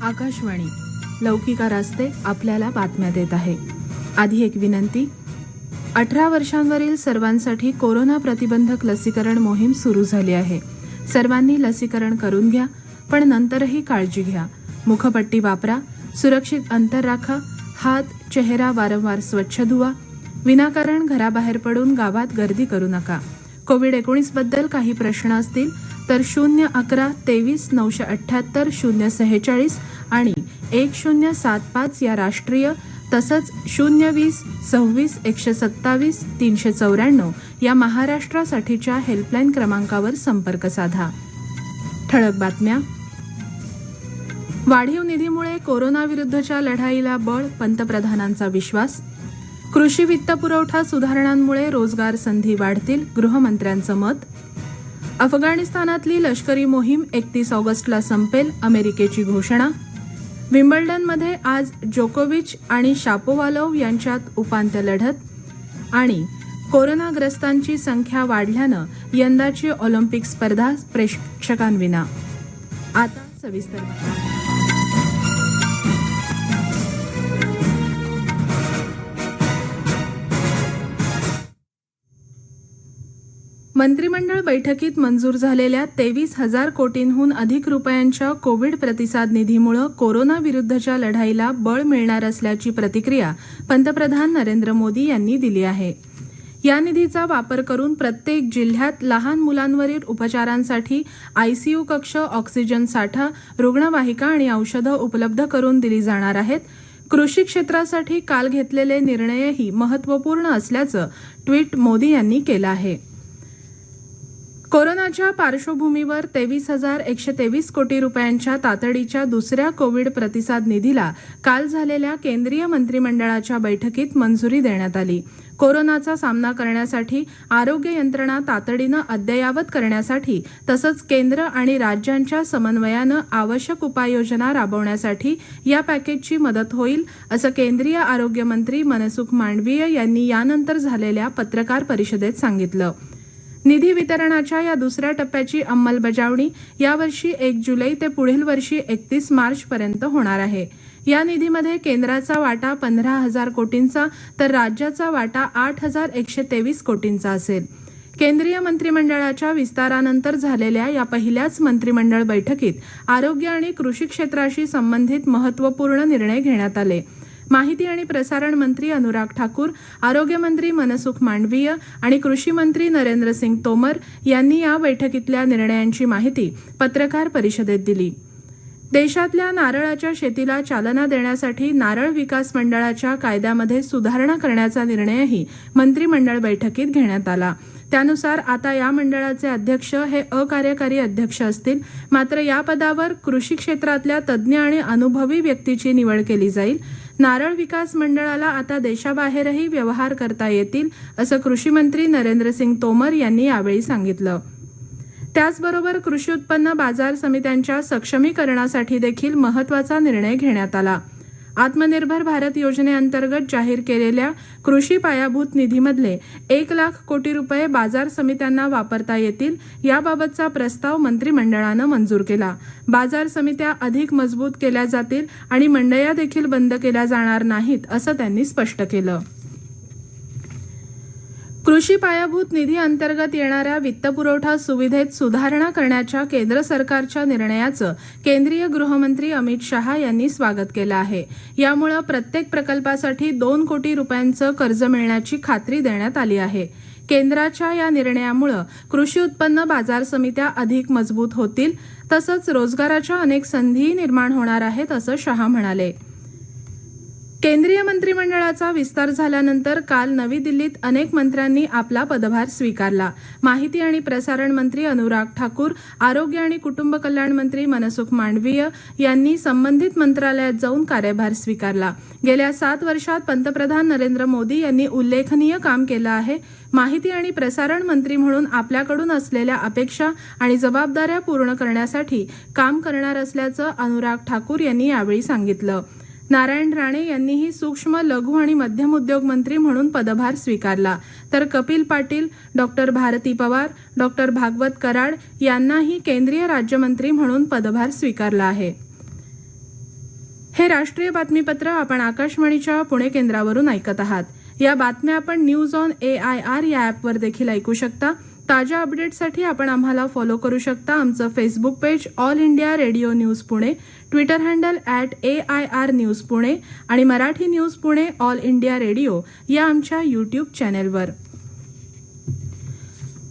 आकाशवाणी लौकिका रास्ते आपल्याला बातम्या देत आहे. आधी एक विनंती. 18 वर्षांवरील सर्वांसाठी कोरोना प्रतिबंधक लसीकरण मोहीम सुरू झाली आहे. सर्वांनी लसीकरण करून घ्या, पण नंतरही काळजी घ्या. मुखपट्टी वापरा, सुरक्षित अंतर राखा, हात चेहरा वारंवार स्वच्छ धुवा. विनाकारण घराबाहेर पडून गावात गर्दी करू नका. कोविड-19 बद्दल काही प्रश्न असतील तर 011 23 978 046 आणि 1075 या राष्ट्रीय तसंच 020 26 127 394 या महाराष्ट्रासाठीच्या हेल्पलाईन क्रमांकावर संपर्क साधा. ठळक बातम्या. वाढीव निधीमुळे कोरोनाविरुद्धच्या लढाईला बळ, पंतप्रधानांचा विश्वास. कृषी वित्तपुरवठा सुधारणांमुळे रोजगार संधी वाढतील, गृहमंत्र्यांचं मत. अफगाणिस्तानातली लष्करी मोहीम 31 ऑगस्टला संपेल, अमेरिकेची घोषणा. विम्बल्डनमध्ये आज जोकोविच आणि शापोवालोव यांच्यात उपांत्य लढत. आणि कोरोनाग्रस्तांची संख्या वाढल्यानं यंदाची ऑलिम्पिक स्पर्धा प्रेक्षकांविना. आता सविस्तर बातम्या. मंत्रिमंडळ बैठकीत मंजूर झालेल्या 23,000 कोटींहून अधिक रुपयांच्या कोविड प्रतिसाद निधीमुळे कोरोनाविरुद्धच्या लढाईला बळ मिळणार असल्याची प्रतिक्रिया पंतप्रधान नरेंद्र मोदी यांनी दिली आहे. या निधीचा वापर करून प्रत्येक जिल्ह्यात लहान मुलांवरील उपचारांसाठी आयसीयू कक्ष, ऑक्सिजन साठा, रुग्णवाहिका आणि औषधं उपलब्ध करून दिली जाणार आहेत. कृषी क्षेत्रासाठी काल घेतलेले निर्णयही महत्त्वपूर्ण असल्याचं ट्विट मोदी यांनी केलं आहे. कोरोनाच्या पार्श्वभूमीवर 23,123 कोटी रुपयांच्या तातडीच्या दुसऱ्या कोविड प्रतिसाद निधीला काल झालेल्या केंद्रीय मंत्रिमंडळाच्या बैठकीत मंजुरी देण्यात आली. कोरोनाचा सामना करण्यासाठी आरोग्य यंत्रणा तातडीनं अद्ययावत करण्यासाठी तसंच केंद्र आणि राज्यांच्या समन्वयानं आवश्यक उपाययोजना राबवण्यासाठी या पॅकेजची मदत होईल, असं केंद्रीय आरोग्य मंत्री मनसुख मांडवीय यांनी यानंतर झालेल्या पत्रकार परिषदेत सांगितलं. निधी वितरणाच्या या दुसऱ्या टप्प्याची अंमलबजावणी यावर्षी 1 जुलै ते पुढील वर्षी 31 मार्चपर्यंत होणार आहे. या निधीमध्ये केंद्राचा वाटा 15,000 कोटींचा तर राज्याचा वाटा 8,123 कोटींचा असेल. केंद्रीय मंत्रिमंडळाच्या विस्तारानंतर झालेल्या या पहिल्याच मंत्रिमंडळ बैठकीत आरोग्य आणि कृषी क्षेत्राशी संबंधित महत्त्वपूर्ण निर्णय घेण्यात आले. माहिती आणि प्रसारण मंत्री अनुराग ठाकूर, आरोग्यमंत्री मनसुख मांडवीय आणि कृषी मंत्री नरेंद्र सिंग तोमर यांनी या बैठकीतल्या निर्णयांची माहिती पत्रकार परिषदेत दिली. देशातल्या नारळाच्या शेतीला चालना देण्यासाठी नारळ विकास मंडळाच्या कायद्यामध्ये सुधारणा करण्याचा निर्णयही मंत्रिमंडळ बैठकीत घेण्यात आला. त्यानुसार आता या मंडळाचे अध्यक्ष हे अकार्यकारी अध्यक्ष असतील. मात्र या पदावर कृषी क्षेत्रातल्या तज्ज्ञ आणि अनुभवी व्यक्तीची निवड केली जाईल. नारळ विकास मंडळाला आता देशाबाहेरही व्यवहार करता येतील, असं कृषी मंत्री नरेंद्र सिंग तोमर यांनी यावेळी सांगितलं. त्याचबरोबर कृषी उत्पन्न बाजार समित्यांच्या सक्षमीकरणासाठी देखील महत्त्वाचा निर्णय घेण्यात आला. आत्मनिर्भर भारत योजनेअंतर्गत जाहीर केलेल्या कृषी पायाभूत निधीमधले 1 लाख कोटी रुपये बाजार समित्यांना वापरता येतील, याबाबतचा प्रस्ताव मंत्रिमंडळानं मंजूर केला. बाजार समित्या अधिक मजबूत केल्या जातील आणि मंडया देखील बंद केल्या जाणार नाहीत, असं त्यांनी स्पष्ट केलं. कृषी पायाभूत निधी अंतर्गत येणाऱ्या वित्तपुरवठा सुविधेत सुधारणा करण्याच्या केंद्र सरकारच्या निर्णयाचं केंद्रीय गृहमंत्री अमित शहा यांनी स्वागत केलं आहे. यामुळे प्रत्येक प्रकल्पासाठी 2 कोटी रुपयांचं कर्ज मिळण्याची खात्री देण्यात आली आहे. केंद्राच्या या निर्णयामुळे कृषी उत्पन्न बाजार समित्या अधिक मजबूत होतील तसंच रोजगाराच्या अनेक संधीही निर्माण होणार आहेत, असं शहा म्हणाले. केंद्रीय मंत्रिमंडळाचा विस्तार झाल्यानंतर काल नवी दिल्लीत अनेक मंत्र्यांनी आपला पदभार स्वीकारला. माहिती आणि प्रसारण मंत्री अनुराग ठाकूर, आरोग्य आणि कुटुंब कल्याण मंत्री मनसुख मांडवीय यांनी संबंधित मंत्रालयात जाऊन कार्यभार स्वीकारला. गेल्या 7 वर्षात पंतप्रधान नरेंद्र मोदी यांनी उल्लेखनीय काम केलं आहे. माहिती आणि प्रसारण मंत्री म्हणून आपल्याकडून असलेल्या अपेक्षा आणि जबाबदाऱ्या पूर्ण करण्यासाठी काम करणार असल्याचं अनुराग ठाकूर यांनी यावेळी सांगितलं. नारायण राणे यांनीही सूक्ष्म, लघु आणि मध्यम उद्योग मंत्री म्हणून पदभार स्वीकारला, तर कपिल पाटील, डॉक्टर भारती पवार, डॉक्टर भागवत कराड यांनाही केंद्रीय राज्यमंत्री म्हणून पदभार स्वीकारला आहे. हे राष्ट्रीय बातमीपत्र आपण आकाशवाणीच्या पुणे केंद्रावरून ऐकत आहात. या बातम्या आपण न्यूज ऑन AIR या ॲपवर देखील ऐकू शकता. ताज्या अपडेट्ससाठी आपण आम्हाला फॉलो करू शकता. आमचं Facebook page All India Radio news Pune, Twitter handle @AIR news Pune आणि Marathi news Pune All India Radio या आमच्या यूट्यूब चॅनेलवर.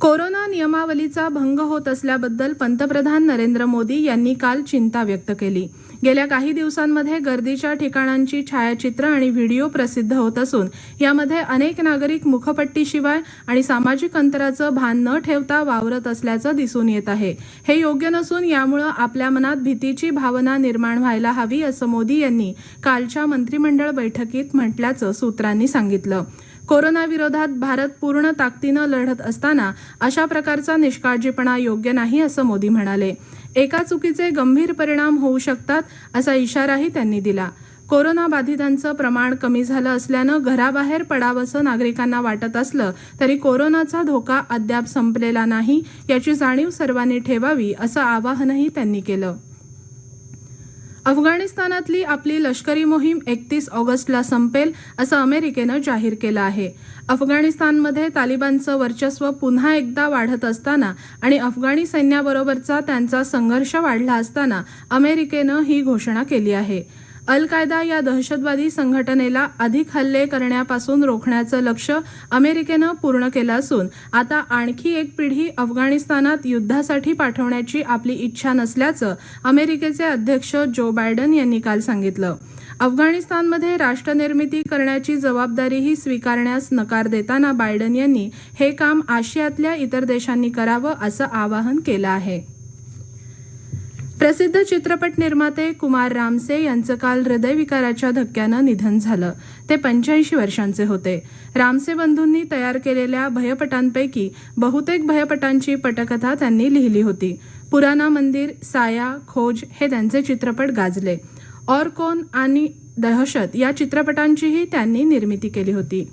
कोरोना नियमावलीचा भंग होत असल्याबद्दल पंतप्रधान नरेंद्र मोदी यांनी काल चिंता व्यक्त केली. गेल्या काही दिवसांमध्ये गर्दीच्या ठिकाणांची छायाचित्र आणि व्हिडिओ प्रसिद्ध होत असून यामध्ये अनेक नागरिक मुखपट्टीशिवाय आणि सामाजिक अंतराचं भान न ठेवता वावरत असल्याचं दिसून येत आहे. हे योग्य नसून यामुळे आपल्या मनात भीतीची भावना निर्माण व्हायला हवी असं मोदी यांनी कालच्या मंत्रिमंडळ बैठकीत म्हटल्याचं सूत्रांनी सांगितलं. कोरोनाविरोधात भारत पूर्ण ताकदीनं लढत असताना अशा प्रकारचा निष्काळजीपणा योग्य नाही असं मोदी म्हणाले. एका चुकीचे गंभीर परिणाम होऊ शकतात असा इशाराही त्यांनी दिला. कोरोना बाधितांचं प्रमाण कमी झालं असल्यानं घराबाहेर पडावंसं नागरिकांना वाटत असलं तरी कोरोनाचा धोका अद्याप संपलेला नाही याची जाणीव सर्वांनी ठेवावी असं आवाहनही त्यांनी केलं. अफगाणिस्तानातली आपली लष्करी मोहीम 31 ऑगस्टला संपेल असं अमेरिकेनं जाहीर केलं आहे. अफगाणिस्तानमध्ये तालिबानचं वर्चस्व पुन्हा एकदा वाढत असताना आणि अफगाणी सैन्याबरोबरचा त्यांचा संघर्ष वाढला असताना अमेरिकेनं ही घोषणा केली आहे. अल कायदा या दहशतवादी संघटनेला अधिक हल्ले करण्यापासून रोखण्याचं लक्ष्य अमेरिकेनं पूर्ण केलं असून आता आणखी एक पिढी अफगाणिस्तानात युद्धासाठी पाठवण्याची आपली इच्छा नसल्याचं अमेरिकेचे अध्यक्ष जो बायडन यांनी काल सांगितलं. अफगाणिस्तानमध्ये राष्ट्रनिर्मिती करण्याची जबाबदारीही स्वीकारण्यास नकार देताना बायडन यांनी हे काम आशियातल्या इतर देशांनी करावं असं आवाहन केलं आहे. प्रसिद्ध चित्रपट निर्माते कुमार रामसे यांचं काल हृदयविकाराच्या धक्क्यानं निधन झालं. ते 85 वर्षांचे होते. रामसे बंधूंनी तयार केलेल्या भयपटांपैकी बहुतेक भयपटांची पटकथा त्यांनी लिहिली होती. पुराना मंदिर, साया, खोज हे त्यांचे चित्रपट गाजले. और कौन आणि दहशत या चित्रपटांचीही त्यांनी निर्मिती केली होती.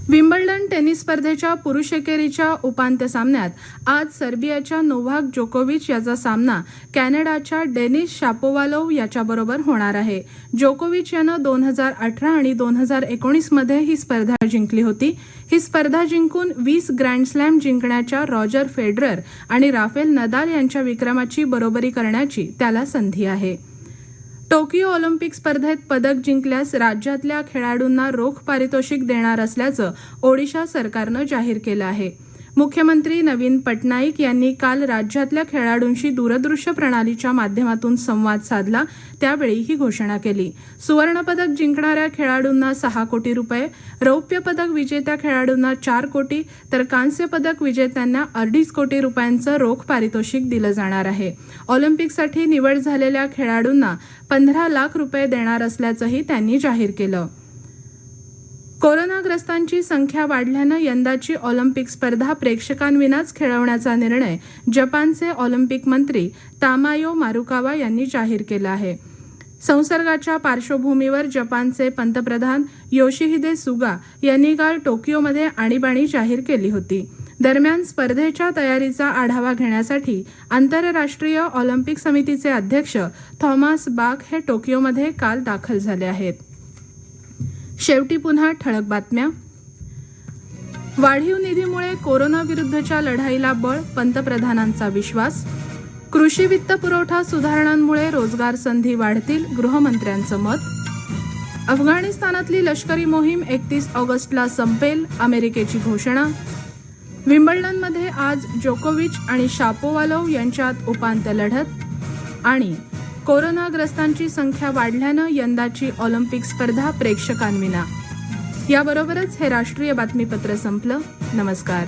विम्बल्डन टेनिस स्पर्धेच्या पुरुष एकेरीच्या उपांत्य सामन्यात आज सर्बियाच्या नोव्हाक जोकोविच याचा सामना कॅनडाच्या डेनिस शापोवालोव याच्याबरोबर होणार आहे. जोकोविच यानं 2018 आणि 2019 मध्ये ही स्पर्धा जिंकली होती. ही स्पर्धा जिंकून 20 ग्रँड स्लॅम जिंकण्याच्या रॉजर फेडरर आणि राफेल नदाल यांच्या विक्रमाची बरोबरी करण्याची त्याला संधी आहे. टोकियो ऑलिम्पिक स्पर्धेत पदक जिंकल्यास राज्यातल्या खेळाडूंना रोख पारितोषिक देणार असल्याचं ओडिशा सरकारनं जाहीर केलं आहे. मुख्यमंत्री नवीन पटनाईक यांनी काल राज्यातल्या खेळाडूंशी दूरदृश्य प्रणालीच्या माध्यमातून संवाद साधला. त्यावेळी ही घोषणा केली. सुवर्णपदक जिंकणाऱ्या खेळाडूंना 6 कोटी रुपये, रौप्य पदक विजेत्या खेळाडूंना 4 कोटी तर कांस्य पदक विजेत्यांना 2.5 कोटी रुपयांचं रोख पारितोषिक दिलं जाणार आहे. ऑलिम्पिकसाठी निवड झालेल्या खेळाडूंना 15 लाख रुपये देणार असल्याचंही त्यांनी जाहीर केलं. कोरोनाग्रस्तांची संख्या वाढल्यानं यंदाची ऑलिम्पिक स्पर्धा प्रेक्षकांविनाच खेळवण्याचा निर्णय जपानचे ऑलिम्पिक मंत्री तामायो मारुकावा यांनी जाहीर केला आहे. संसर्गाच्या पार्श्वभूमीवर जपानचे पंतप्रधान योशिहिदे सुगा यांनी काल टोकियोमध्ये आणीबाणी जाहीर केली होती. दरम्यान स्पर्धेच्या तयारीचा आढावा घेण्यासाठी आंतरराष्ट्रीय ऑलिम्पिक समितीचे अध्यक्ष थॉमस बाक हे टोकियोमध्ये काल दाखल झाले आहेत. शेवटी पुन्हा ठळक बातम्या. वाढीव निधीमुळे कोरोनाविरुद्धच्या लढाईला बळ, पंतप्रधानांचा विश्वास. कृषी वित्त पुरवठा सुधारणांमुळे रोजगार संधी वाढतील, गृहमंत्र्यांचं मत. अफगाणिस्तानातली लष्करी मोहीम 31 ऑगस्टला संपेल, अमेरिकेची घोषणा. विम्बल्डनमध्ये आज जोकोविच आणि शापोवालोव यांच्यात उपांत्य लढत. आणि कोरोनाग्रस्तांची संख्या वाढल्यानं यंदाची ऑलिम्पिक स्पर्धा प्रेक्षकांविना. याबरोबरच हे राष्ट्रीय बातमीपत्र संपलं. नमस्कार.